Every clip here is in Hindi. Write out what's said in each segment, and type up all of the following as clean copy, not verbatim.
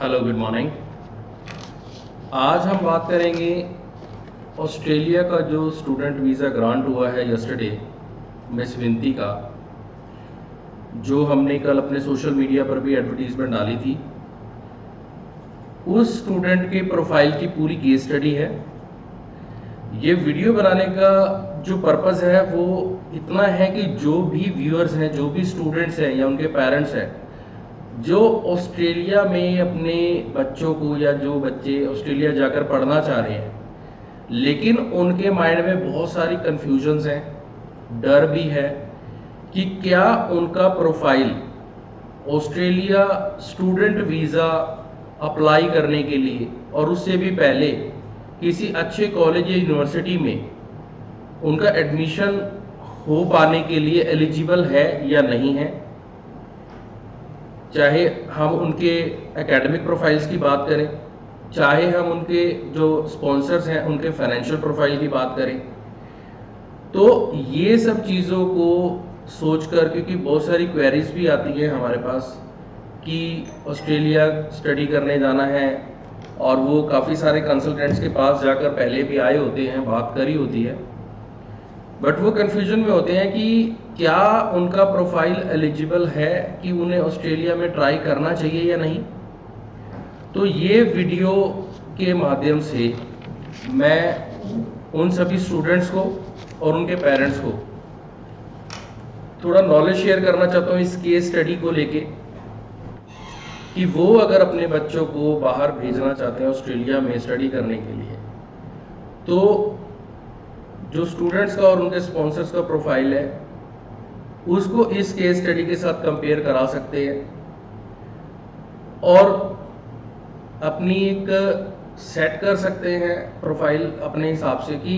Hello, good morning. आज हम बात करेंगे ऑस्ट्रेलिया का जो स्टूडेंट वीज़ा ग्रांट हुआ है यस्टरडे मिस विनती का, जो हमने कल अपने सोशल मीडिया पर भी एडवर्टीजमेंट डाली थी। उस स्टूडेंट के प्रोफाइल की पूरी केस स्टडी है। ये वीडियो बनाने का जो पर्पज़ है वो इतना है कि जो भी व्यूअर्स हैं, जो भी स्टूडेंट्स हैं या उनके पेरेंट्स हैं जो ऑस्ट्रेलिया में अपने बच्चों को, या जो बच्चे ऑस्ट्रेलिया जाकर पढ़ना चाह रहे हैं लेकिन उनके माइंड में बहुत सारी कन्फ्यूजन्स हैं, डर भी है कि क्या उनका profile Australia student visa apply करने के लिए और उससे भी पहले किसी अच्छे कॉलेज या यूनिवर्सिटी में उनका एडमिशन हो पाने के लिए एलिजिबल है या नहीं है। चाहे हम उनके एकेडमिक प्रोफाइल्स की बात करें, चाहे हम उनके जो स्पॉन्सर्स हैं उनके फाइनेंशियल प्रोफाइल की बात करें, तो ये सब चीज़ों को सोचकर, क्योंकि बहुत सारी क्वेरीज भी आती हैं हमारे पास कि ऑस्ट्रेलिया स्टडी करने जाना है और वो काफ़ी सारे कंसल्टेंट्स के पास जाकर पहले भी आए होते हैं, बात करी होती है, बट वो कन्फ्यूजन में होते हैं कि क्या उनका प्रोफाइल एलिजिबल है कि उन्हें ऑस्ट्रेलिया में ट्राई करना चाहिए या नहीं। तो ये वीडियो के माध्यम से मैं उन सभी स्टूडेंट्स को और उनके पेरेंट्स को थोड़ा नॉलेज शेयर करना चाहता हूँ इस केस स्टडी को लेके, कि वो अगर अपने बच्चों को बाहर भेजना चाहते हैं ऑस्ट्रेलिया में स्टडी करने के लिए, तो जो स्टूडेंट्स का और उनके स्पॉन्सर्स का प्रोफाइल है उसको इस केस स्टडी के साथ कंपेयर करा सकते हैं और अपनी एक सेट कर सकते हैं प्रोफाइल अपने हिसाब से कि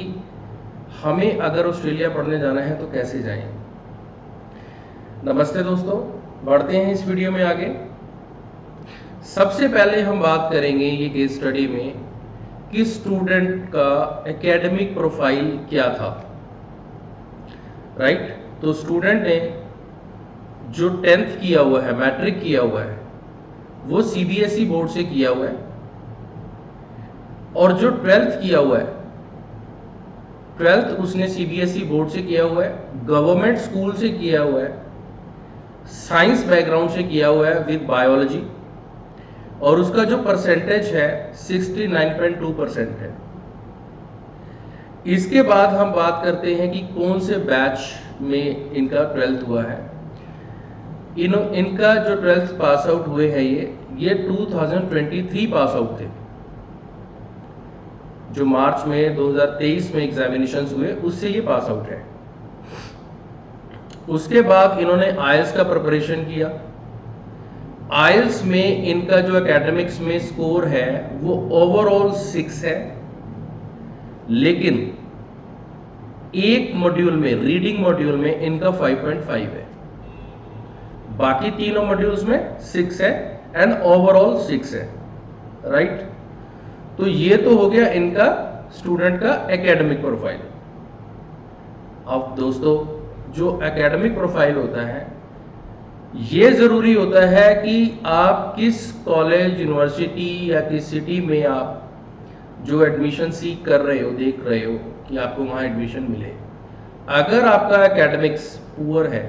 हमें अगर ऑस्ट्रेलिया पढ़ने जाना है तो कैसे जाएं। नमस्ते दोस्तों, बढ़ते हैं इस वीडियो में आगे। सबसे पहले हम बात करेंगे ये केस स्टडी में कि स्टूडेंट का एकेडमिक प्रोफाइल क्या था। राइट, तो स्टूडेंट ने जो 10th किया हुआ है, मैट्रिक किया हुआ है, वो सीबीएसई बोर्ड से किया हुआ है, और जो 12th किया हुआ है, 12th उसने सीबीएसई बोर्ड से किया हुआ है, गवर्नमेंट स्कूल से किया हुआ है, साइंस बैकग्राउंड से किया हुआ है विद बायोलॉजी, और उसका जो परसेंटेज है 69.2% है। इसके बाद हम बात करते हैं कि कौन से बैच में इनका 12th हुआ है। इनका जो 12th पास आउट हुए हैं ये 2023 पास आउट थे, जो मार्च में 2023 में एग्जामिनेशंस हुए उससे ये पास आउट है। उसके बाद इन्होंने आईएलटीएस का प्रिपरेशन किया। आईएलटीएस में इनका जो एकेडमिक्स में स्कोर है वो ओवरऑल 6 है, लेकिन एक मॉड्यूल में, रीडिंग मॉड्यूल में इनका 5.5 है, बाकी तीनों मॉड्यूल्स में 6 है एंड ओवरऑल 6 है। राइट, तो ये तो हो गया इनका स्टूडेंट का एकेडमिक प्रोफाइल। अब दोस्तों, जो एकेडमिक प्रोफाइल होता है ये जरूरी होता है कि आप किस कॉलेज, यूनिवर्सिटी या किस सिटी में आप जो एडमिशन सीख कर रहे हो, देख रहे हो कि आपको वहाँ एडमिशन मिले। अगर आपका एकेडमिक्स पुअर है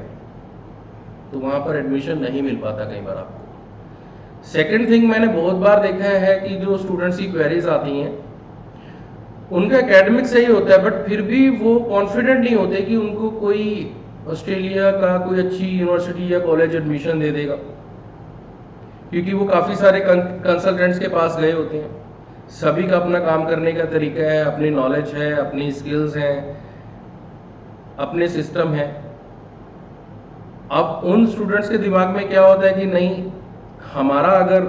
तो वहाँ पर एडमिशन नहीं मिल पाता कई बार आपको। सेकंड थिंग, मैंने बहुत बार देखा है कि जो स्टूडेंट्स की क्वेरीज आती हैं उनका एकेडमिक सही होता है, बट फिर भी वो कॉन्फिडेंट नहीं होते कि उनको कोई ऑस्ट्रेलिया का कोई अच्छी यूनिवर्सिटी या कॉलेज एडमिशन दे देगा, क्योंकि वो काफ़ी सारे कंसल्टेंट्स के पास गए होते हैं। सभी का अपना काम करने का तरीका है, अपनी नॉलेज है, अपनी स्किल्स हैं, अपने सिस्टम है। अब उन स्टूडेंट्स के दिमाग में क्या होता है कि नहीं, हमारा अगर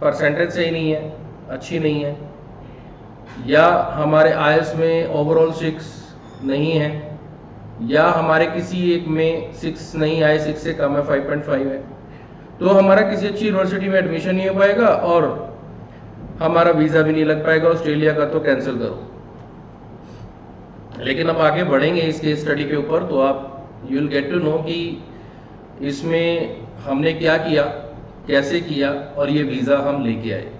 परसेंटेज सही नहीं है, अच्छी नहीं है, या हमारे आईएलटीएस में ओवरऑल 6 नहीं है, या हमारे किसी एक में 6 नहीं आए, 6 से कम है, 5.5 है, तो हमारा किसी अच्छी यूनिवर्सिटी में एडमिशन नहीं हो पाएगा और हमारा वीज़ा भी नहीं लग पाएगा ऑस्ट्रेलिया का, तो कैंसिल करो। लेकिन अब आगे बढ़ेंगे इस केस स्टडी के ऊपर तो आप you will get to know कि इसमें हमने क्या किया कैसे किया और ये वीज़ा हम लेके आए।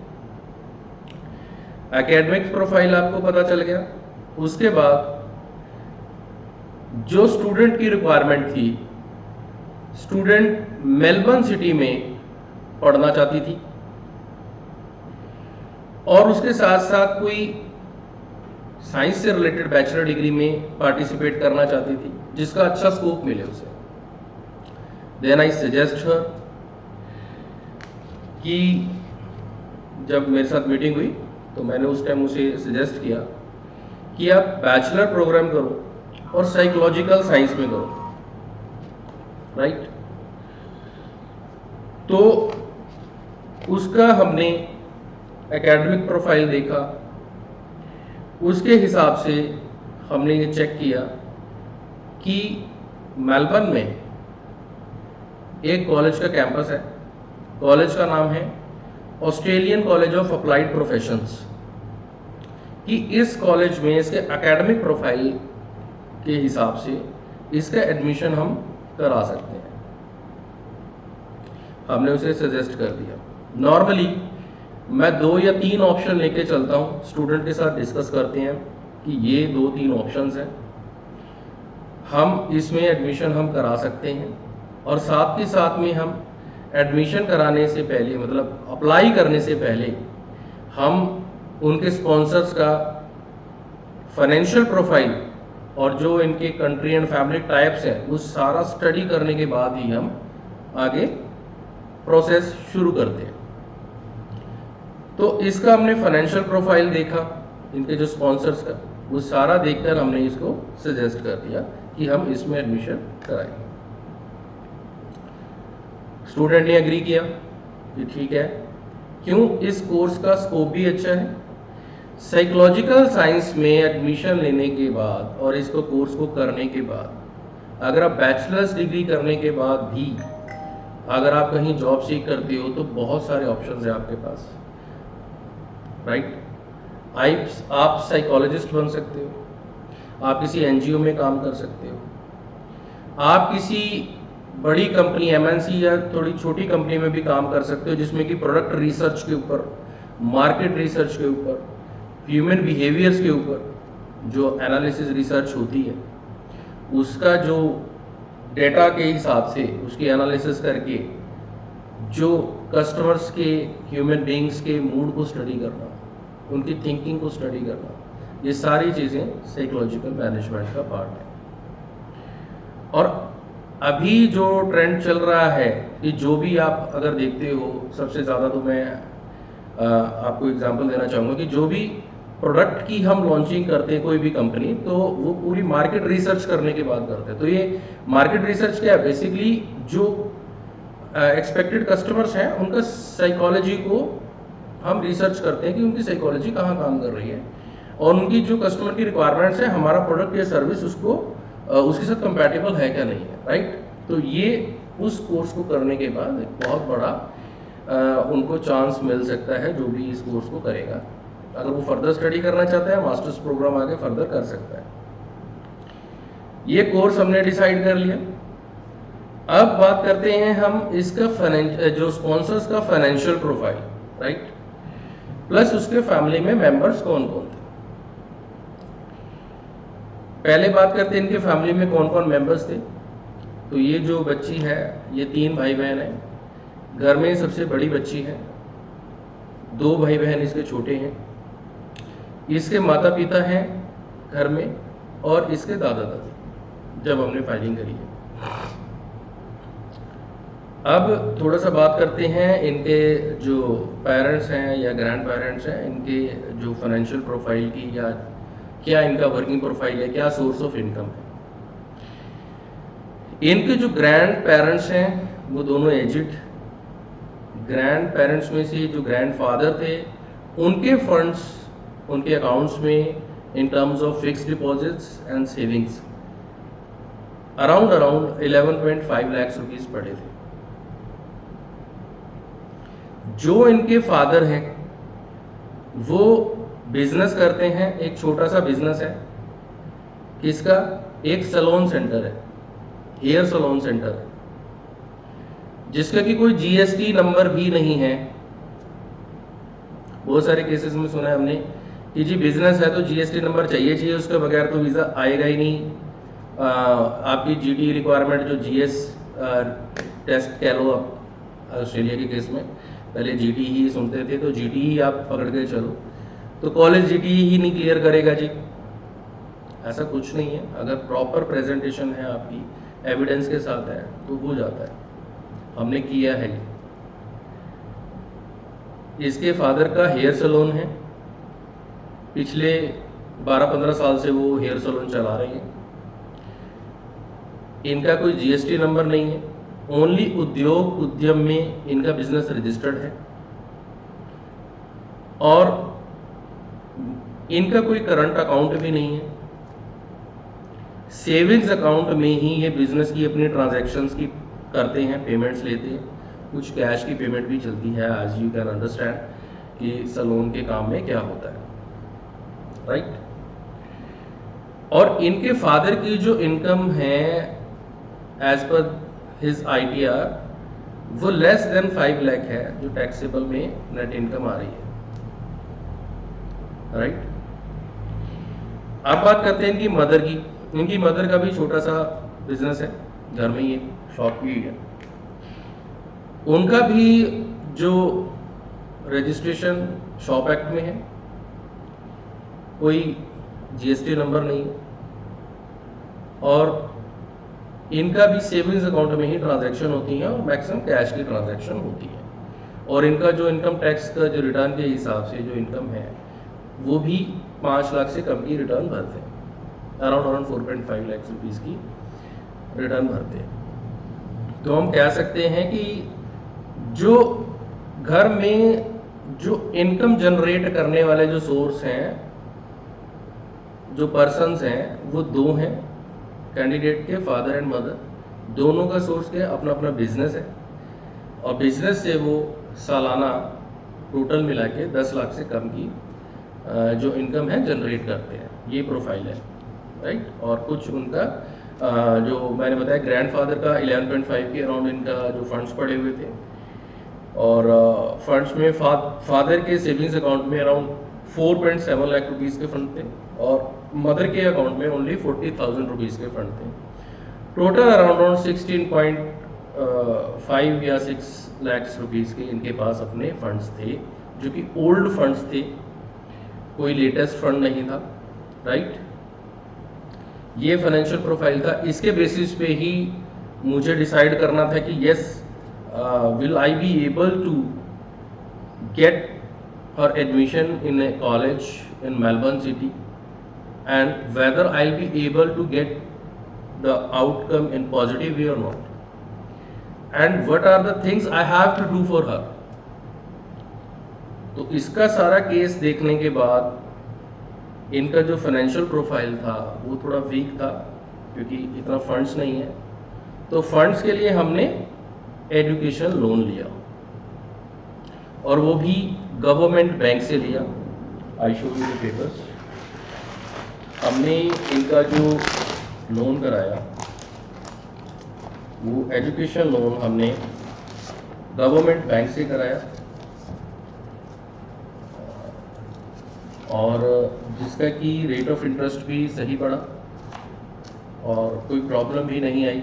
एकेडमिक प्रोफाइल आपको पता चल गया। उसके बाद जो स्टूडेंट की रिक्वायरमेंट थी, स्टूडेंट मेलबर्न सिटी में पढ़ना चाहती थी और उसके साथ साथ कोई साइंस से रिलेटेड बैचलर डिग्री में पार्टिसिपेट करना चाहती थी जिसका अच्छा स्कोप मिले उसे। देन आई सजेस्ट हर कि जब मेरे साथ मीटिंग हुई तो मैंने उस टाइम उसे सजेस्ट किया कि आप बैचलर प्रोग्राम करो और साइकोलॉजिकल साइंस में करो, राइट। तो उसका हमने एकेडमिक प्रोफाइल देखा, उसके हिसाब से हमने ये चेक किया कि मेलबर्न में एक कॉलेज का कैंपस है। कॉलेज का नाम है Australian college of applied professions, कि इस कॉलेज में इसके एकेडमिक प्रोफाइल के हिसाब से इसका एडमिशन हम करा सकते हैं। हमने उसे सजेस्ट कर दिया। नॉर्मली मैं 2 या 3 ऑप्शन लेके चलता हूँ, स्टूडेंट के साथ डिस्कस करते हैं कि ये 2-3 ऑप्शंस हैं, हम इसमें एडमिशन हम करा सकते हैं। और साथ के साथ में हम एडमिशन कराने से पहले, मतलब अप्लाई करने से पहले, हम उनके स्पॉन्सर्स का फाइनेंशियल प्रोफाइल और जो इनके कंट्री एंड फैमिली टाइप्स हैं वो सारा स्टडी करने के बाद ही हम आगे प्रोसेस शुरू करते हैं। तो इसका हमने फाइनेंशियल प्रोफाइल देखा, इनके जो स्पॉन्सर्स का, वो सारा देखकर हमने इसको सजेस्ट कर दिया कि हम इसमें एडमिशन कराएंगे। स्टूडेंट ने एग्री किया कि ठीक है, क्यों, इस कोर्स का स्कोप भी अच्छा है। साइकोलॉजिकल साइंस में एडमिशन लेने के बाद और इसको कोर्स को करने के बाद अगर आप बैचलर्स डिग्री करने के बाद भी अगर आप कहीं जॉब सीख करते हो तो बहुत सारे ऑप्शंस हैं आपके पास, राइट। आप साइकोलॉजिस्ट बन सकते हो, आप किसी एनजीओ में काम कर सकते हो, आप किसी बड़ी कंपनी एमएनसी या थोड़ी छोटी कंपनी में भी काम कर सकते हो जिसमें कि प्रोडक्ट रिसर्च के ऊपर, मार्केट रिसर्च के ऊपर, ह्यूमन बिहेवियर्स के ऊपर जो एनालिसिस रिसर्च होती है उसका जो डेटा के हिसाब से उसकी एनालिसिस करके जो कस्टमर्स के, ह्यूमन बीइंग्स के मूड को स्टडी करना, उनकी थिंकिंग को स्टडी करना, ये सारी चीज़ें साइकोलॉजिकल मैनेजमेंट का पार्ट है। और अभी जो ट्रेंड चल रहा है कि जो भी आप अगर देखते हो, सबसे ज़्यादा तो मैं आपको एग्जांपल देना चाहूँगा कि जो भी प्रोडक्ट की हम लॉन्चिंग करते हैं कोई भी कंपनी, तो वो पूरी मार्केट रिसर्च करने के बाद करते हैं। तो ये मार्केट रिसर्च क्या है, बेसिकली जो एक्सपेक्टेड कस्टमर्स हैं उनका साइकोलॉजी को हम रिसर्च करते हैं कि उनकी साइकोलॉजी कहाँ काम कर रही है और उनकी जो कस्टमर की रिक्वायरमेंट्स है, हमारा प्रोडक्ट या सर्विस उसको उसके साथ कंपैटिबल है क्या नहीं है, राइट। तो ये उस कोर्स को करने के बाद एक बहुत बड़ा उनको चांस मिल सकता है जो भी इस कोर्स को करेगा। अगर वो फर्दर स्टडी करना चाहता है, मास्टर्स प्रोग्राम आगे फर्दर कर सकता है। ये कोर्स हमने डिसाइड कर लिया। अब बात करते हैं हम इसका जो स्पॉन्सर्स का फाइनेंशियल प्रोफाइल, राइट, प्लस उसके फैमिली में मेंबर्स कौन कौन थे। पहले बात करते हैं इनके फैमिली में कौन कौन मेंबर्स थे। तो ये जो बच्ची है, ये 3 भाई बहन हैं। घर में सबसे बड़ी बच्ची है, 2 भाई बहन इसके छोटे हैं। इसके माता पिता हैं घर में और इसके दादा दादी जब हमने फाइलिंग करी है। अब थोड़ा सा बात करते हैं इनके जो पेरेंट्स हैं या ग्रैंड पेरेंट्स हैं, इनके जो फाइनेंशियल प्रोफाइल की, या क्या इनका वर्किंग प्रोफाइल है, क्या सोर्स ऑफ इनकम है। इनके जो ग्रैंड पेरेंट्स हैं वो दोनों एजिड। ग्रैंड पेरेंट्स में से जो ग्रैंड फादर थे, उनके फंड्स उनके अकाउंट्स में in terms of fixed deposits and savings around 11.5 lakh rupees पड़े थे। जो इनके फादर हैं वो बिजनेस करते हैं, एक छोटा सा बिजनेस है। किसका? एक सैलून सेंटर है, हेयर सैलून सेंटर है। जिसका कि कोई जीएसटी नंबर भी नहीं है। बहुत सारे केसेस में सुना है हमने कि जी बिजनेस है तो जीएसटी नंबर चाहिए, उसके बगैर तो वीज़ा आएगा ही नहीं। आपकी जीटी रिक्वायरमेंट जो जीएस टेस्ट कह लो आप, ऑस्ट्रेलिया के केस में पहले जीटी ही सुनते थे, तो जीटी ही आप पकड़ के चलो, तो कॉलेज जीटी ही नहीं क्लियर करेगा जी, ऐसा कुछ नहीं है। अगर प्रॉपर प्रेजेंटेशन है आपकी, एविडेंस के साथ है, तो हो जाता है। हमने किया है ये। इसके फादर का हेयर सैलून है, पिछले 12-15 साल से वो हेयर सैलून चला रहे हैं। इनका कोई जीएसटी नंबर नहीं है, ओनली उद्योग उद्यम में इनका बिजनेस रजिस्टर्ड है, और इनका कोई करंट अकाउंट भी नहीं है। सेविंग्स अकाउंट में ही ये बिजनेस की अपनी ट्रांजैक्शंस की करते हैं, पेमेंट्स लेते हैं, कुछ कैश की पेमेंट भी चलती है। एज यू कैन अंडरस्टैंड कि सैलून के काम में क्या होता है, राइट। और इनके फादर की जो इनकम है एज पर हिज आईटीआर, वो लेस देन 5 लाख है, जो टैक्सेबल में नेट इनकम आ रही है, राइट। अब बात करते हैं इनकी मदर की। इनकी मदर का भी छोटा सा बिजनेस है, घर में ही शॉप भी है। उनका भी जो रजिस्ट्रेशन शॉप एक्ट में है, कोई जीएसटी नंबर नहीं है, और इनका भी सेविंग्स अकाउंट में ही ट्रांजैक्शन होती है, और मैक्सिमम कैश की ट्रांजैक्शन होती है। और इनका जो इनकम टैक्स का जो रिटर्न के हिसाब से जो इनकम है, वो भी 5 लाख से कम की रिटर्न भरते हैं, अराउंड 4.5 लाख रुपीज़ की रिटर्न भरते हैं। तो हम कह सकते हैं कि जो घर में जो इनकम जनरेट करने वाले जो सोर्स हैं, जो पर्सन्स हैं, वो 2 हैं, कैंडिडेट के फादर एंड मदर। दोनों का सोर्स क्या है? अपना अपना बिजनेस है, और बिजनेस से वो सालाना टोटल मिला के 10 लाख से कम की जो इनकम है जनरेट करते हैं। ये प्रोफाइल है, राइट। और कुछ उनका जो मैंने बताया ग्रैंडफादर का 11.5 के अराउंड इनका जो फंड्स पड़े हुए थे, और फंड्स में फादर के सेविंग्स अकाउंट में अराउंड 4.7 लाख रुपीज़ के फंड थे, और मदर के अकाउंट में ओनली 40,000 रुपीज़ के फंड थे। टोटल अराउंड 16.5 या 6 लाख रुपीज़ के इनके पास अपने फंड्स थे, जो कि ओल्ड फंड्स थे, कोई लेटेस्ट फंड नहीं था, राइट। ये फाइनेंशियल प्रोफाइल था। इसके बेसिस पे ही मुझे डिसाइड करना था कि yes, will I be able to get her admission in a college in Melbourne city, and whether I'll be able to get the outcome in positive way or not, and what are the things I have to do for her। तो इसका सारा केस देखने के बाद इनका जो फाइनेंशियल प्रोफाइल था वो थोड़ा वीक था, क्योंकि इतना फंड्स नहीं है। तो फंड्स के लिए हमने एजुकेशन लोन लिया, और वो भी गवर्नमेंट बैंक से लिया। I show you the papers. हमने इनका जो लोन कराया वो एजुकेशन लोन हमने गवर्नमेंट बैंक से कराया, और जिसका कि रेट ऑफ इंटरेस्ट भी सही पड़ा, और कोई प्रॉब्लम भी नहीं आई,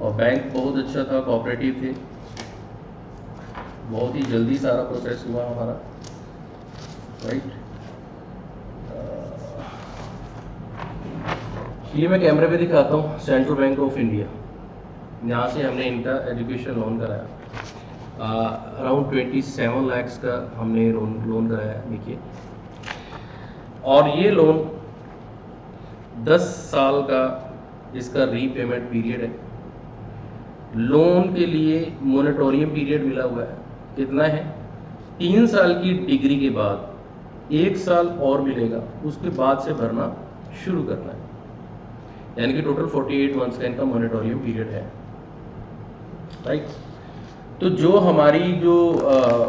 और बैंक बहुत अच्छा था, कोऑपरेटिव थे, बहुत ही जल्दी सारा प्रोसेस हुआ हमारा, राइट। ये मैं कैमरे पे दिखाता हूँ, सेंट्रल बैंक ऑफ इंडिया, यहाँ से हमने इनका एजुकेशन लोन कराया। अराउंड 27 लाख का हमने लोन कराया, देखिए। और ये लोन 10 साल का इसका रीपेमेंट पीरियड है। लोन के लिए मोनेटोरियम पीरियड मिला हुआ है, कितना है? 3 साल की डिग्री के बाद 1 साल और मिलेगा, उसके बाद से भरना शुरू करना है, यानी कि टोटल 48 मंथ्स का इनका मॉनिटोरियम पीरियड है, राइट। तो जो हमारी जो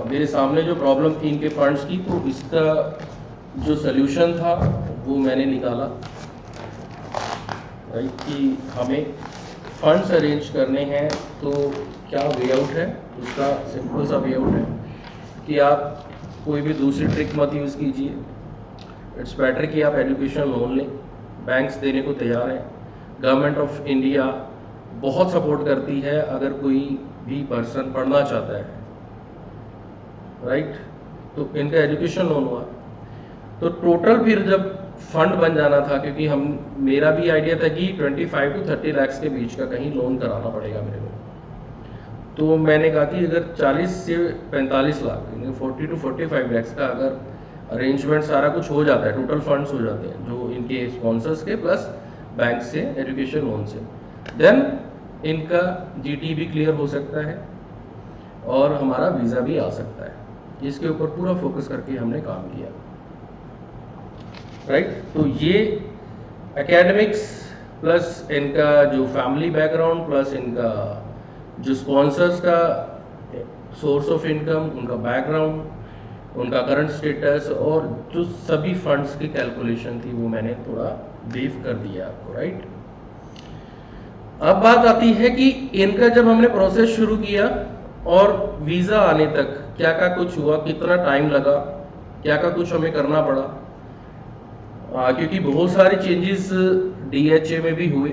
मेरे सामने जो प्रॉब्लम थी इनके फंड्स की, तो इसका जो सल्यूशन था वो मैंने निकाला, राइट, कि हमें फंड्स अरेंज करने हैं तो क्या वे आउट है, उसका सिंपल सा वे आउट है कि आप कोई भी दूसरी ट्रिक मत यूज़ कीजिए। इट्स बेटर कि आप एजुकेशन लोन लें, बैंक्स देने को तैयार हैं। गवर्नमेंट ऑफ इंडिया बहुत सपोर्ट करती है अगर कोई भी पर्सन पढ़ना चाहता है, राइट। तो इनका एजुकेशन लोन हुआ तो टोटल फिर जब फंड बन जाना था, क्योंकि मेरा भी आइडिया था कि 25 to 30 लाख के बीच का कहीं लोन कराना पड़ेगा मेरे को। तो मैंने कहा कि अगर 40 से 45 लाख 40 to 45 लाख का अगर अरेंजमेंट सारा कुछ हो जाता है, टोटल फंड्स हो जाते हैं जो इनके स्पॉन्सर्स के प्लस बैंक से एजुकेशन लोन से, देन इनका जीटी भी क्लियर हो सकता है और हमारा वीज़ा भी आ सकता है। इसके ऊपर पूरा फोकस करके हमने काम किया, राइट। तो ये एकेडमिक्स प्लस इनका जो फैमिली बैकग्राउंड प्लस इनका जो स्पॉन्सर्स का सोर्स ऑफ इनकम, उनका बैकग्राउंड, उनका करंट स्टेटस और जो सभी फंड्स की कैलकुलेशन थी वो मैंने थोड़ा ब्रीफ कर दिया आपको, राइट। अब बात आती है कि इनका जब हमने प्रोसेस शुरू किया और वीज़ा आने तक क्या क्या कुछ हुआ, कितना टाइम लगा, क्या क्या कुछ हमें करना पड़ा, क्योंकि बहुत सारे चेंजेस डीएचए में भी हुए,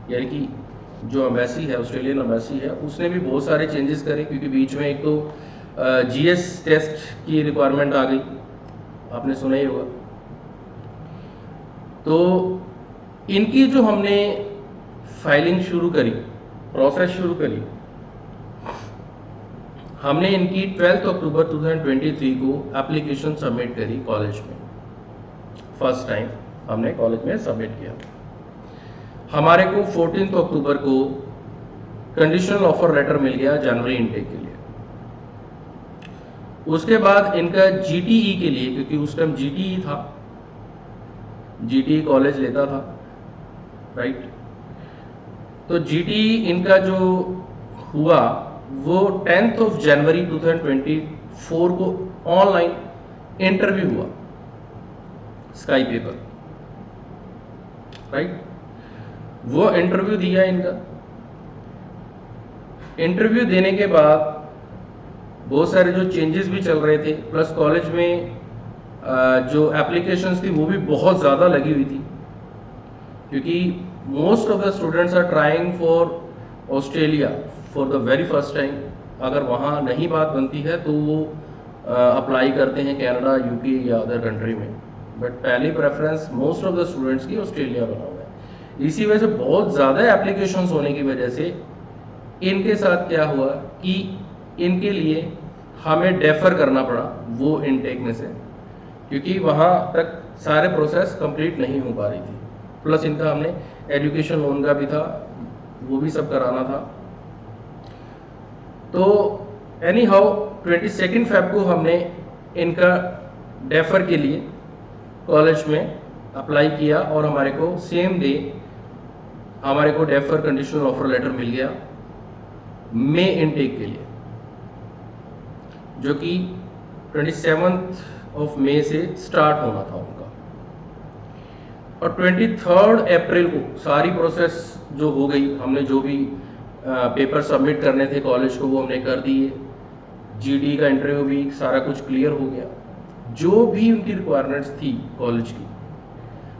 यानी कि जो एम्बेसी है, ऑस्ट्रेलियन एम्बेसी है, उसने भी बहुत सारे चेंजेस करे, क्योंकि बीच में एक तो जीएस टेस्ट की रिक्वायरमेंट आ गई, आपने सुना ही होगा। तो इनकी जो हमने फाइलिंग शुरू करी, प्रोसेस शुरू करी, हमने इनकी 12 अक्टूबर 2023 को एप्लीकेशन सबमिट करी कॉलेज में। फर्स्ट टाइम हमने कॉलेज में सबमिट किया। हमारे को 14 अक्टूबर को कंडीशनल ऑफर लेटर मिल गया जनवरी इनटेक के लिए। उसके बाद इनका जीटीई के लिए, क्योंकि उस टाइम जीटीई था, जीटीई कॉलेज लेता था, राइट। तो जीटीई इनका जो हुआ वो 10 जनवरी 2024 को ऑनलाइन इंटरव्यू हुआ, स्काई पेपर, राइट। वो इंटरव्यू दिया इनका। इंटरव्यू देने के बाद बहुत सारे जो चेंजेस भी चल रहे थे, प्लस कॉलेज में जो एप्लीकेशंस थी वो भी बहुत ज़्यादा लगी हुई थी, क्योंकि most of the students are trying for Australia for the very first time. अगर वहाँ नहीं बात बनती है तो वो अप्लाई करते हैं कनाडा, यूके या अदर कंट्री में, बट पहली preference most of the students की ऑस्ट्रेलिया बना हुआ है। इसी वजह से बहुत ज़्यादा एप्लीकेशंस होने की वजह से इनके साथ क्या हुआ कि इनके लिए हमें डेफर करना पड़ा वो इनटेक में से, क्योंकि वहाँ तक सारे प्रोसेस कंप्लीट नहीं हो पा रही थी। प्लस इनका हमने एजुकेशन लोन का भी था, वो भी सब कराना था। तो एनी हाउ 22 फेब को हमने इनका डेफर के लिए कॉलेज में अप्लाई किया और हमारे को सेम डे हमारे को डेफर कंडीशनल ऑफर लेटर मिल गया मई इनटेक के लिए, जो कि 27 मई से स्टार्ट होना था उनका। और 23 अप्रैल को सारी प्रोसेस जो हो गई, हमने जो भी पेपर सबमिट करने थे कॉलेज को वो हमने कर दिए। जीडी का इंटरव्यू भी सारा कुछ क्लियर हो गया। जो भी उनकी रिक्वायरमेंट्स थी कॉलेज की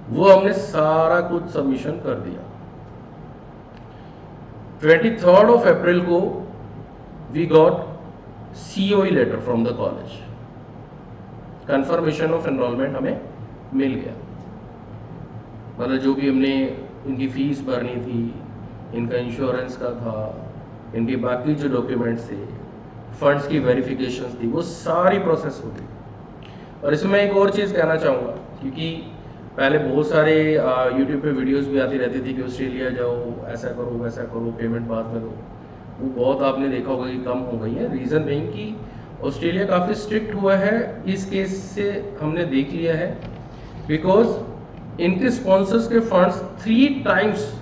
वो हमने सारा कुछ सबमिशन कर दिया। 23 अप्रैल को we got COE letter from the college, confirmation of enrolment हमें मिल गया। मतलब जो भी हमने इनकी फीस भरनी थी, इनका इंश्योरेंस का था, इनके बाकी जो डॉक्यूमेंट्स थे, फंड्स की वेरिफिकेशंस थी, वो सारी प्रोसेस हो गई। और इसमें एक और चीज़ कहना चाहूँगा, क्योंकि पहले बहुत सारे यूट्यूब पे वीडियोस भी आती रहती थी कि ऑस्ट्रेलिया जाओ, ऐसा करो वैसा करो, पेमेंट बाद में दो। वो बहुत आपने देखा होगा कि कम हो गई है। रीज़न बीइंग कि ऑस्ट्रेलिया काफ़ी स्ट्रिक्ट हुआ है इस केस से, हमने देख लिया है। बिकॉज इनके स्पॉन्सर्स के फंड्स 3 टाइम्स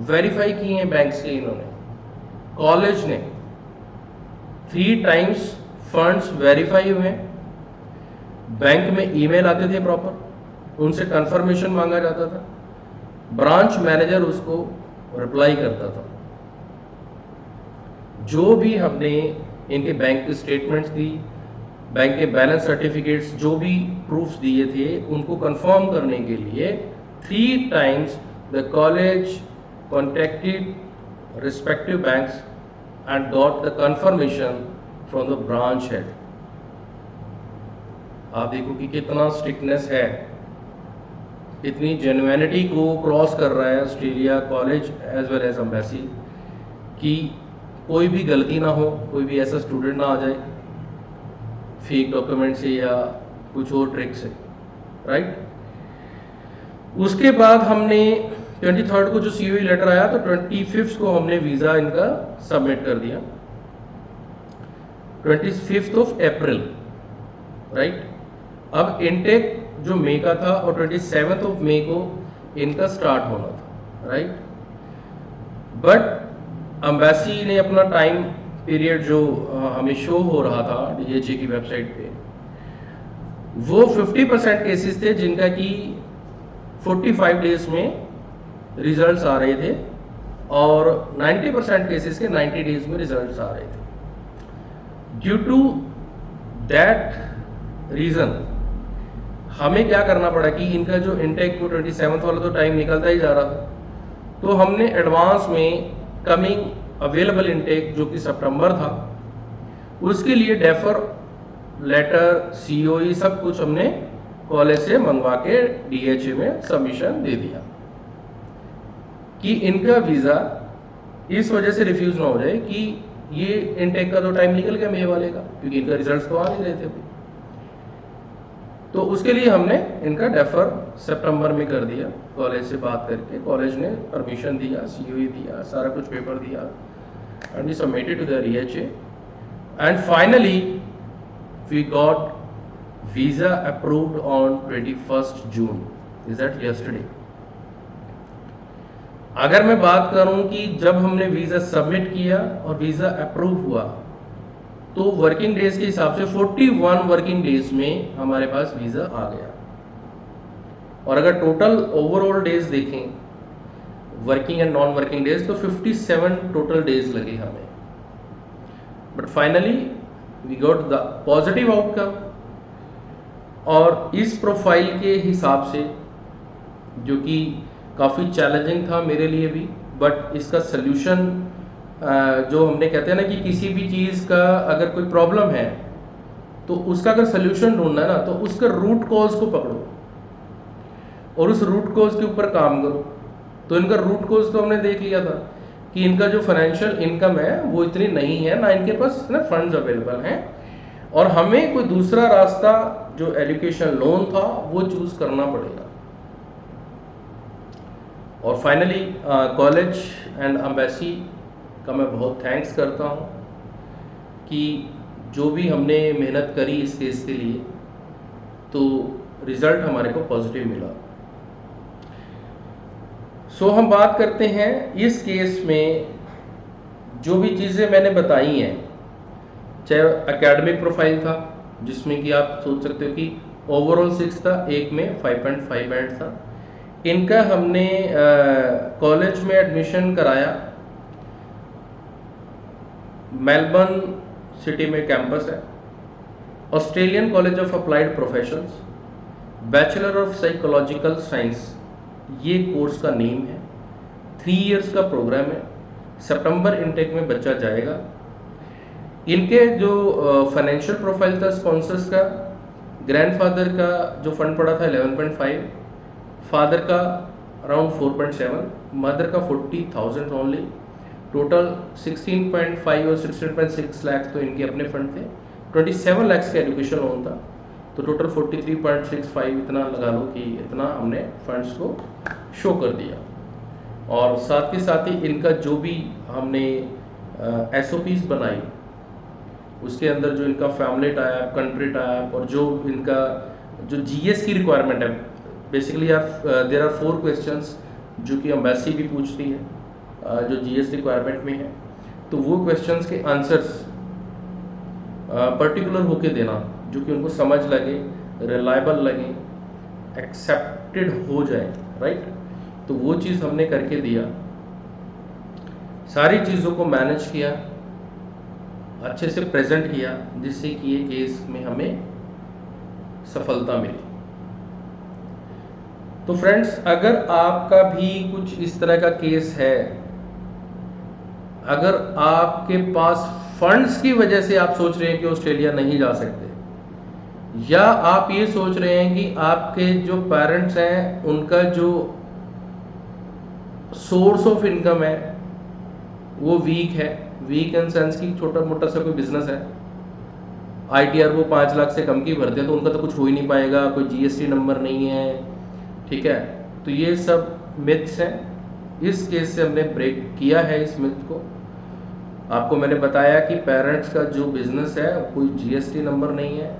वेरीफाई किए हैं बैंक्स के, इन्होंने कॉलेज ने 3 टाइम्स फंड्स वेरीफाई हुए हैं। बैंक में ईमेल आते थे, प्रॉपर उनसे कंफर्मेशन मांगा जाता था, ब्रांच मैनेजर उसको रिप्लाई करता था। जो भी हमने इनके बैंक की स्टेटमेंट्स दी, बैंक के बैलेंस सर्टिफिकेट्स, जो भी प्रूफ्स दिए थे, उनको कंफर्म करने के लिए 3 times the college contacted respective banks and got the confirmation from the branch head. आप देखो कि कितना स्ट्रिक्टनेस है, इतनी जेन्युइनिटी को क्रॉस कर रहा है Australia college as well as embassy, कि कोई भी गलती ना हो, कोई भी ऐसा स्टूडेंट ना आ जाए फेक डॉक्यूमेंट से या कुछ और ट्रिक से, राइट। उसके बाद हमने 23rd को जो COE लेटर आया तो 25th को हमने वीज़ा इनका सबमिट कर दिया, 25th ऑफ अप्रैल, राइट। अब इनटेक जो मई का था और 27th ऑफ मई को इनका स्टार्ट होना था, राइट। बट एम्बेसी ने अपना टाइम पीरियड जो हमें शो हो रहा था DHA की वेबसाइट पे, वो 50% केसेस थे जिनका कि 45 डेज में रिजल्ट्स आ रहे थे और 90% केसेस के 90 डेज में रिजल्ट्स आ रहे थे। ड्यू टू दैट रीज़न हमें क्या करना पड़ा कि इनका जो इनटेक को 27th वाला तो टाइम निकलता ही जा रहा था, तो हमने एडवांस में कमिंग अवेलेबल इनटेक जो कि सितंबर था, उसके लिए डेफर लेटर COE सब कुछ हमने कॉलेज से मंगवा के DHA में सबमिशन दे दिया कि इनका वीज़ा इस वजह से रिफ्यूज़ ना हो जाए कि ये इनटेक का तो टाइम निकल गया मई वाले का, क्योंकि इनका रिजल्ट्स तो आ नहीं रहे थे अभी। तो उसके लिए हमने इनका डेफर सितंबर में कर दिया, कॉलेज से बात करके कॉलेज ने परमिशन दिया, COE दिया, सारा कुछ पेपर दिया and we submitted to the DHA and finally we got visa approved on 21st June, is that yesterday. अगर मैं बात करूं कि जब हमने वीज़ा सबमिट किया और वीज़ा अप्रूव हुआ तो वर्किंग डेज के हिसाब से 41 वर्किंग डेज में हमारे पास वीज़ा आ गया, और अगर टोटल ओवरऑल डेज देखें working and non working days तो 57 टोटल डेज लगे हमें। But finally we got the positive outcome, और इस प्रोफाइल के हिसाब से जो कि काफ़ी चैलेंजिंग था मेरे लिए भी, बट इसका सल्यूशन जो हमने कहते हैं ना कि किसी भी चीज़ का अगर कोई प्रॉब्लम है तो उसका अगर सल्यूशन ढूंढना है ना तो उसका रूट कॉज को पकड़ो और उस रूट कॉज के ऊपर काम करो। तो इनका रूट कॉज तो हमने देख लिया था कि इनका जो फाइनेंशियल इनकम है वो इतनी नहीं है, ना इनके पास ना फंड्स अवेलेबल हैं, और हमें कोई दूसरा रास्ता जो एजुकेशन लोन था वो चूज करना पड़ेगा। और फाइनली कॉलेज एंड एम्बेसी का मैं बहुत थैंक्स करता हूँ कि जो भी हमने मेहनत करी इस केस के लिए तो रिज़ल्ट हमारे को पॉजिटिव मिला। सो हम बात करते हैं इस केस में जो भी चीज़ें मैंने बताई हैं, चाहे एकेडमिक प्रोफाइल था जिसमें कि आप सोच सकते हो कि ओवरऑल 6 था, एक में 5.5 बैंड था। इनका हमने कॉलेज में एडमिशन कराया, मेलबर्न सिटी में कैंपस है, Australian college of applied professions, bachelor of psychological science ये कोर्स का नेम है। 3 इयर्स का प्रोग्राम है, सितंबर इनटेक में बच्चा जाएगा। इनके जो फाइनेंशियल प्रोफाइल था स्पॉन्सर्स का, ग्रैंडफादर का जो फंड पड़ा था 11.5, फादर का अराउंड 4.7, मदर का 40,000 ओनली, टोटल 16.5 और 16.6 लाख तो इनके अपने फंड थे, 27 लाख का एजुकेशन लोन था, तो टोटल 43.65 इतना लगा लो कि इतना हमने फंड्स को शो कर दिया। और साथ के साथ ही इनका जो भी हमने SOPs बनाई उसके अंदर जो इनका फैमिली टाइप, कंट्री टाइप और जो इनका जो GS की रिक्वायरमेंट है, बेसिकली देयर आर 4 क्वेश्चंस जो कि एम्बेसी भी पूछती है जो GS रिक्वायरमेंट में है, तो वो क्वेश्चंस के आंसर्स पर्टिकुलर होके देना जो कि उनको समझ लगे, रिलायबल लगे, एक्सेप्टेड हो जाए, राइट। तो वो चीज़ हमने करके दिया सारी चीज़ों को मैनेज किया, अच्छे से प्रेजेंट किया, जिससे कि ये केस में हमें सफलता मिली। तो फ्रेंड्स, अगर आपका भी कुछ इस तरह का केस है, अगर आपके पास फंड्स की वजह से आप सोच रहे हैं कि ऑस्ट्रेलिया नहीं जा सकते, या आप ये सोच रहे हैं कि आपके जो पेरेंट्स हैं उनका जो सोर्स ऑफ इनकम है वो वीक है, वीक इन सेंस की छोटा मोटा सा कोई बिजनेस है, ITR वो 5 लाख से कम की भरते हैं तो उनका तो कुछ हो ही नहीं पाएगा, कोई GST नंबर नहीं है, ठीक है। तो ये सब मिथ्स हैं। इस केस से हमने ब्रेक किया है इस मिथ को। आपको मैंने बताया कि पेरेंट्स का जो बिजनेस है कोई GST नंबर नहीं है,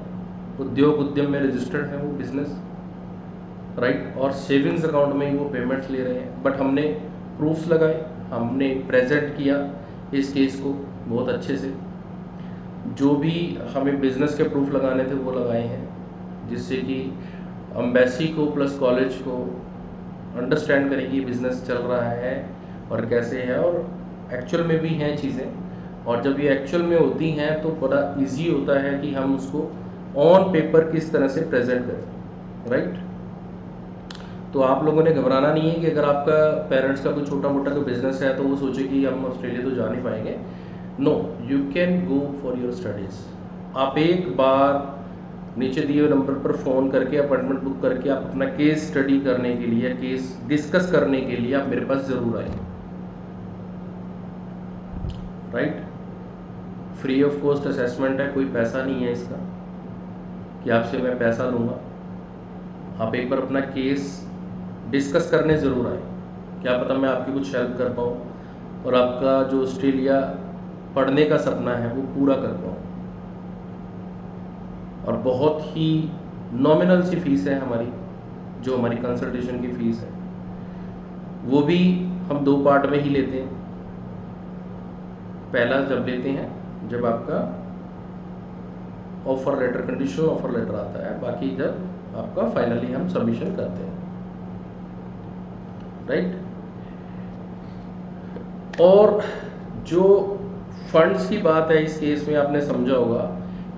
उद्योग उद्यम में रजिस्टर्ड है वो बिजनेस, राइट, और सेविंग्स अकाउंट में ही वो पेमेंट्स ले रहे हैं। बट हमने प्रूफ्स लगाए, हमने प्रेजेंट किया इस केस को बहुत अच्छे से, जो भी हमें बिजनेस के प्रूफ लगाने थे वो लगाए हैं, जिससे कि एम्बेसी को प्लस कॉलेज को अंडरस्टैंड करें कि बिजनेस चल रहा है और कैसे है, और एक्चुअल में भी हैं चीज़ें, और जब ये एक्चुअल में होती हैं तो बड़ा इजी होता है कि हम उसको ऑन पेपर किस तरह से प्रेजेंट करें, राइट। तो आप लोगों ने घबराना नहीं है कि अगर आपका पेरेंट्स का कोई छोटा मोटा कोई बिजनेस है तो वो सोचे कि हम ऑस्ट्रेलिया तो जा नहीं पाएंगे। No, you can go for your studies. आप एक बार नीचे दिए हुए नंबर पर फ़ोन करके अपॉइंटमेंट बुक करके आप अपना केस स्टडी करने के लिए, केस डिस्कस करने के लिए आप मेरे पास ज़रूर आए, right. Free of cost assessment है, कोई पैसा नहीं है इसका कि आपसे मैं पैसा लूँगा। आप एक बार अपना केस डिस्कस करने ज़रूर आए, क्या पता मैं आपकी कुछ हेल्प कर पाऊँ और आपका जो ऑस्ट्रेलिया पढ़ने का सपना है वो पूरा कर पाऊँ। और बहुत ही नॉमिनल सी फीस है हमारी, जो हमारी कंसल्टेशन की फ़ीस है, वो भी हम 2 पार्ट में ही लेते हैं। पहला जब लेते हैं जब आपका offer letter, conditional offer letter आता है, बाकी जब आपका फाइनली हम सबमिशन करते हैं, राइट। और जो फंड्स की बात है, इस केस में आपने समझा होगा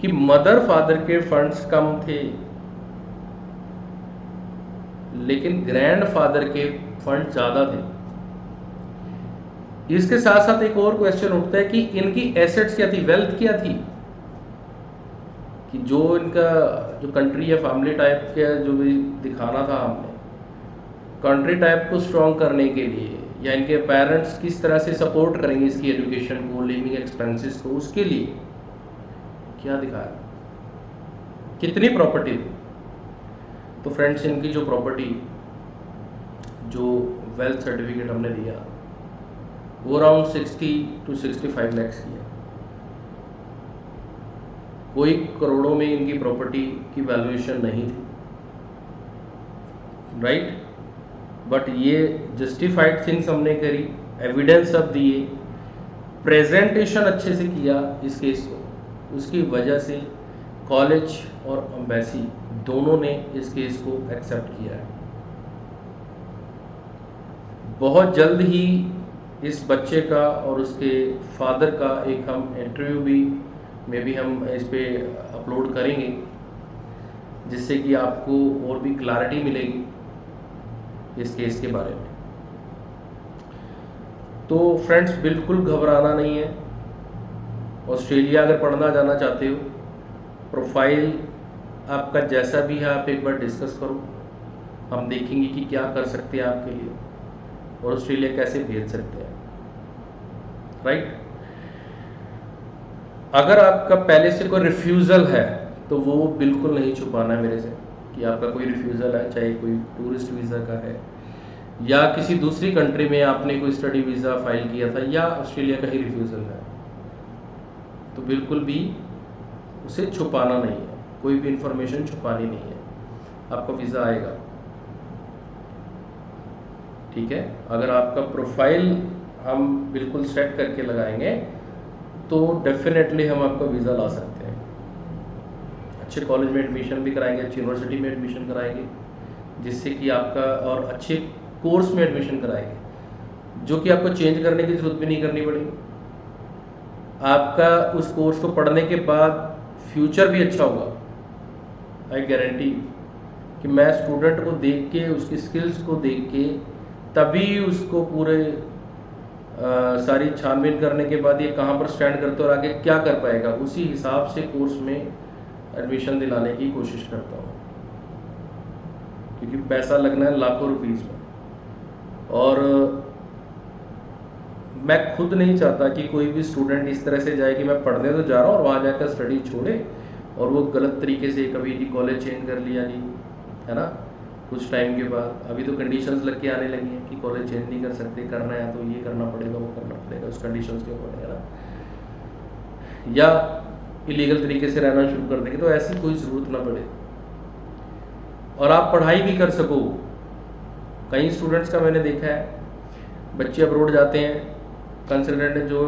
कि मदर फादर के फंड्स कम थे लेकिन ग्रैंड फादर के फंड ज़्यादा थे। इसके साथ साथ एक और क्वेश्चन उठता है कि इनकी एसेट्स क्या थी, वेल्थ क्या थी, कि जो इनका जो कंट्री या फैमिली टाइप का जो भी दिखाना था हमने, कंट्री टाइप को स्ट्रॉन्ग करने के लिए, या इनके पेरेंट्स किस तरह से सपोर्ट करेंगे इसकी एजुकेशन को, लिविंग एक्सपेंसेस को, उसके लिए क्या दिखाया, कितनी प्रॉपर्टी थी। तो फ्रेंड्स, इनकी जो प्रॉपर्टी, जो वेल्थ सर्टिफिकेट हमने दिया वो अराउंड 60 to 65 लाख की है। कोई करोड़ों में इनकी प्रॉपर्टी की वैल्यूएशन नहीं थी, राइट। बट ये जस्टिफाइड थिंग्स हमने करी, एविडेंस सब दिए, प्रेजेंटेशन अच्छे से किया इस केस को, उसकी वजह से कॉलेज और एम्बेसी दोनों ने इस केस को एक्सेप्ट किया है। बहुत जल्द ही इस बच्चे का और उसके फादर का एक हम इंटरव्यू भी हम इस पे अपलोड करेंगे, जिससे कि आपको और भी क्लैरिटी मिलेगी इस केस के बारे में। तो फ्रेंड्स, बिल्कुल घबराना नहीं है। ऑस्ट्रेलिया अगर पढ़ना जाना चाहते हो, प्रोफाइल आपका जैसा भी है आप एक बार डिस्कस करो, हम देखेंगे कि क्या कर सकते हैं आपके लिए और ऑस्ट्रेलिया कैसे भेज सकते हैं, राइट। अगर आपका पहले से कोई रिफ्यूज़ल है तो वो बिल्कुल नहीं छुपाना है मेरे से कि आपका कोई रिफ्यूज़ल है, चाहे कोई टूरिस्ट वीज़ा का है या किसी दूसरी कंट्री में आपने कोई स्टडी वीज़ा फाइल किया था या ऑस्ट्रेलिया का ही रिफ्यूज़ल है, तो बिल्कुल भी उसे छुपाना नहीं है, कोई भी इंफॉर्मेशन छुपानी नहीं है, आपका वीज़ा आएगा, ठीक है। अगर आपका प्रोफाइल हम बिल्कुल सेट करके लगाएंगे तो डेफिनेटली हम आपका वीज़ा ला सकते हैं। अच्छे कॉलेज में एडमिशन भी कराएंगे, अच्छी यूनिवर्सिटी में एडमिशन कराएंगे, जिससे कि आपका, और अच्छे कोर्स में एडमिशन कराएंगे जो कि आपको चेंज करने की ज़रूरत भी नहीं करनी पड़ेगी। आपका उस कोर्स को पढ़ने के बाद फ्यूचर भी अच्छा होगा। आई गारंटी कि मैं स्टूडेंट को देख के, उसकी स्किल्स को देख के, तभी उसको पूरे सारी छानबीन करने के बाद ये कहाँ पर स्टैंड करते और आगे क्या कर पाएगा, उसी हिसाब से कोर्स में एडमिशन दिलाने की कोशिश करता हूँ, क्योंकि पैसा लगना है लाखों रुपीस में। और मैं खुद नहीं चाहता कि कोई भी स्टूडेंट इस तरह से जाए कि मैं पढ़ने तो जा रहा हूँ और वहाँ जाकर स्टडी छोड़े और वो गलत तरीके से कभी जी कॉलेज चेंज कर लिया जी, है ना, कुछ टाइम के बाद। अभी तो कंडीशंस लग के आने लगी हैं कि कॉलेज चेंज नहीं कर सकते, करना है तो ये करना पड़ेगा, वो करना पड़ेगा उस कंडीशंस के अकॉर्डिंग, है ना, या इलीगल तरीके से रहना शुरू कर देंगे, तो ऐसी कोई ज़रूरत ना पड़े और आप पढ़ाई भी कर सको। कई स्टूडेंट्स का मैंने देखा है, बच्चे अब्रोड जाते हैं, कंसल्टेंट ने जो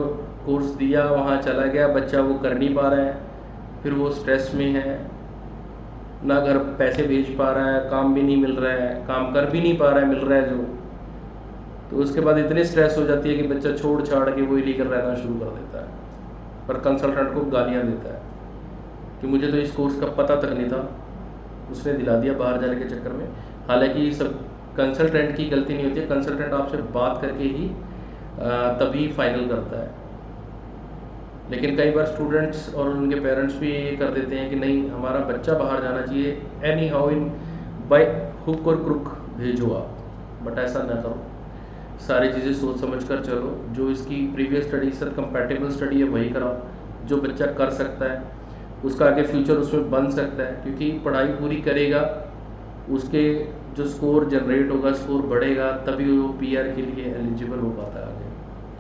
कोर्स दिया वहाँ चला गया, बच्चा वो कर नहीं पा रहा है, फिर वो स्ट्रेस में है, ना घर पैसे भेज पा रहा है, काम भी नहीं मिल रहा है, काम कर भी नहीं पा रहा है, मिल रहा है जो, तो उसके बाद इतनी स्ट्रेस हो जाती है कि बच्चा छोड़ छाड़ के वो इलीगल रहना शुरू कर देता है, पर कंसल्टेंट को गालियाँ देता है कि मुझे तो इस कोर्स का पता तक नहीं था, उसने दिला दिया बाहर जाने के चक्कर में। हालांकि सब कंसल्टेंट की गलती नहीं होती है, कंसल्टेंट आपसे बात करके ही तभी फाइनल करता है। लेकिन कई बार स्टूडेंट्स और उनके पेरेंट्स भी ये कर देते हैं कि नहीं, हमारा बच्चा बाहर जाना चाहिए, any how in by hook और क्रुक भेजो आप, बट ऐसा ना करो। सारी चीज़ें सोच समझ कर चलो, जो इसकी प्रीवियस स्टडी से कंपैटिबल स्टडी है वही कराओ, जो बच्चा कर सकता है, उसका आगे फ्यूचर उसमें बन सकता है, क्योंकि पढ़ाई पूरी करेगा, उसके जो स्कोर जनरेट होगा, स्कोर बढ़ेगा, तभी वो पीआर के लिए एलिजिबल हो पाता है आगे,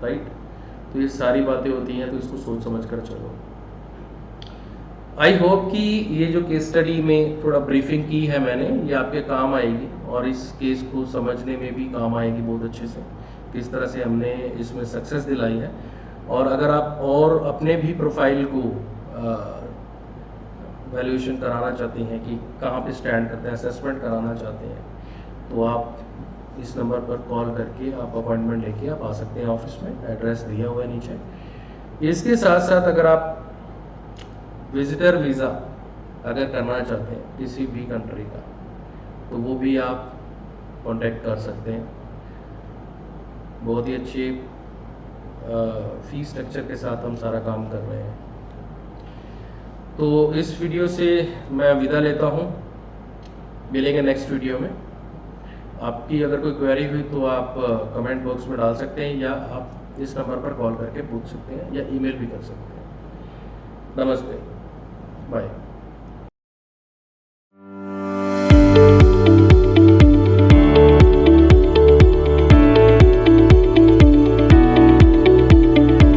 राइट। तो ये सारी बातें होती हैं, तो इसको सोच समझ कर चलो। आई होप कि ये जो केस स्टडी में थोड़ा ब्रीफिंग की है मैंने, ये आपके काम आएगी और इस केस को समझने में भी काम आएगी बहुत अच्छे से, किस तरह से हमने इसमें सक्सेस दिलाई है। और अगर आप और अपने भी प्रोफाइल को वैल्यूएशन कराना चाहते हैं कि कहाँ पे स्टैंड करते हैं, असेसमेंट कराना चाहते हैं, तो आप इस नंबर पर कॉल करके आप अपॉइंटमेंट लेके आप आ सकते हैं ऑफिस में, एड्रेस दिया हुआ है नीचे। इसके साथ साथ अगर आप विजिटर वीज़ा अगर करना चाहते हैं किसी भी कंट्री का, तो वो भी आप कांटेक्ट कर सकते हैं। बहुत ही अच्छी फीस स्ट्रक्चर के साथ हम सारा काम कर रहे हैं। तो इस वीडियो से मैं विदा लेता हूँ, मिलेंगे नेक्स्ट वीडियो में। आपकी अगर कोई क्वेरी हुई तो आप कमेंट बॉक्स में डाल सकते हैं, या आप इस नंबर पर कॉल करके पूछ सकते हैं, या ईमेल भी कर सकते हैं। नमस्ते, बाय।